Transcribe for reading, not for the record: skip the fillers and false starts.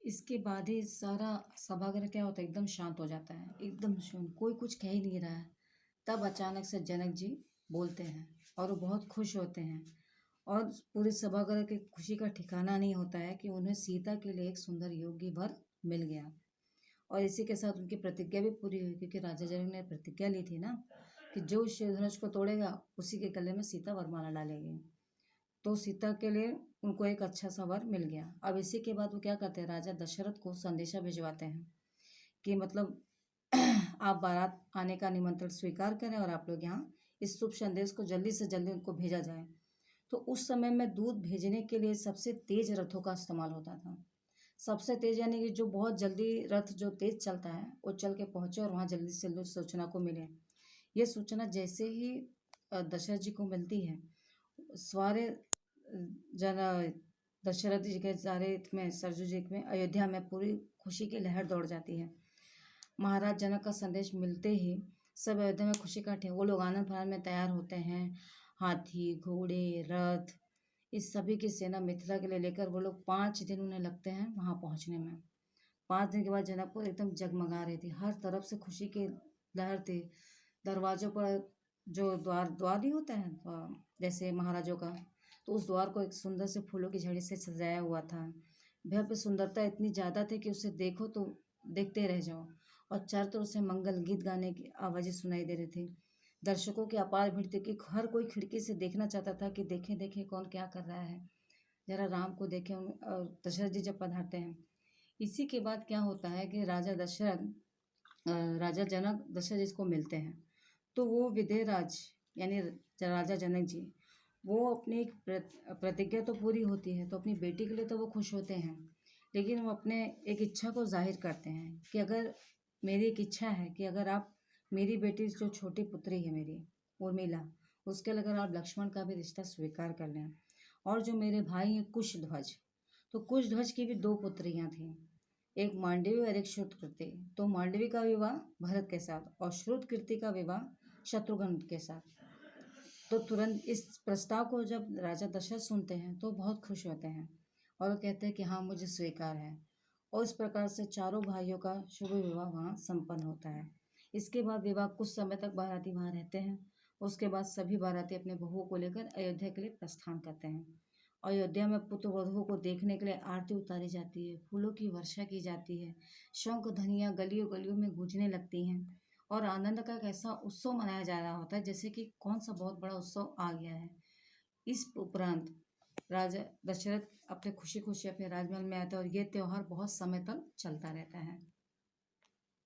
इसके बाद ही सारा सभागार क्या होता है, एकदम शांत हो जाता है, एकदम शांत, कोई कुछ कह ही नहीं रहा है। तब अचानक से जनक जी बोलते हैं और वो बहुत खुश होते हैं। और पूरे सभागार की खुशी का ठिकाना नहीं होता है कि उन्हें सीता के लिए एक सुंदर योगी वर मिल गया। और इसी के साथ उनकी प्रतिज्ञा भी पूरी हुई, क्योंकि राजा जनक ने प्रतिज्ञा ली थी ना कि जो शिव धनुष को तोड़ेगा उसी के गले में सीता वरमाला डालेगी। तो सीता के लिए उनको एक अच्छा सा वर मिल गया। अब इसी के बाद वो क्या करते हैं, राजा दशरथ को संदेशा भिजवाते हैं कि मतलब आप बारात आने का निमंत्रण स्वीकार करें और आप लोग यहाँ इस शुभ संदेश को जल्दी से जल्दी उनको भेजा जाए। तो उस समय में दूध भेजने के लिए सबसे तेज रथों का इस्तेमाल होता था। सबसे तेज यानी कि जो बहुत जल्दी रथ जो तेज चलता है वो चल के पहुंचे और वहाँ जल्दी से जल्दी सूचना को मिले। ये सूचना जैसे ही दशरथ जी को मिलती है, सारे जन दशरथ जी के सारे में सरजू जी में अयोध्या में पूरी खुशी की लहर दौड़ जाती है। महाराज जनक का संदेश मिलते ही सब अयोध्या में खुशी का वो लोग आनंद फानंद में तैयार होते हैं। हाथी घोड़े रथ इस सभी की सेना मिथिला के लिए लेकर वो लोग 5 दिन उन्हें लगते हैं वहां पहुंचने में। 5 दिन के बाद जनकपुर एकदम जगमगा रही थी, हर तरफ से खुशी की लहर थी। दरवाजों पर जो द्वार द्वार नहीं होता है जैसे महाराजों का, तो उस द्वार को एक सुंदर से फूलों की झड़ी से सजाया हुआ था। भव्य सुंदरता इतनी ज़्यादा थी कि उसे देखो तो देखते रह जाओ। और चारों तरफ से मंगल गीत गाने की आवाज़ें सुनाई दे रही थी। दर्शकों की अपार भीड़ थी कि हर कोई खिड़की से देखना चाहता था कि देखें देखें कौन क्या कर रहा है, जरा राम को देखें। और दशरथ जी जब पधारते हैं, इसी के बाद क्या होता है कि राजा जनक दशरथ जी को मिलते हैं। तो वो विदेहराज यानी राजा जनक जी, वो अपनी एक प्रतिज्ञा तो पूरी होती है, तो अपनी बेटी के लिए तो वो खुश होते हैं, लेकिन वो अपने एक इच्छा को जाहिर करते हैं कि अगर मेरी एक इच्छा है कि अगर आप मेरी बेटी जो छोटी पुत्री है मेरी उर्मिला, उसके लिए अगर आप लक्ष्मण का भी रिश्ता स्वीकार कर लें। और जो मेरे भाई हैं कुशध्वज, तो कुशध्वज की भी 2 पुत्रियां थीं, एक मांडवी और एक श्रुतकीर्ति। तो मांडवी का विवाह भरत के साथ और श्रुतकीर्ति का विवाह शत्रुघ्न के साथ। तो तुरंत इस प्रस्ताव को जब राजा दशरथ सुनते हैं तो बहुत खुश होते हैं और वो कहते हैं कि हाँ मुझे स्वीकार है। और इस प्रकार से चारों भाइयों का शुभ विवाह वहाँ संपन्न होता है। इसके बाद विवाह कुछ समय तक बाराती वहाँ रहते हैं। उसके बाद सभी बाराती अपने बहुओं को लेकर अयोध्या के लिए प्रस्थान करते हैं। अयोध्या में पुत्र वधुओं को देखने के लिए आरती उतारी जाती है, फूलों की वर्षा की जाती है, शंख ध्वनियाँ गलियों गलियों में गूंजने लगती हैं और आनंद का एक ऐसा उत्सव मनाया जा रहा होता है जैसे कि कौन सा बहुत बड़ा उत्सव आ गया है। इस उपरांत राजा दशरथ अपने खुशी खुशी अपने राजमहल में आते हैं और ये त्योहार बहुत समय तक चलता रहता है।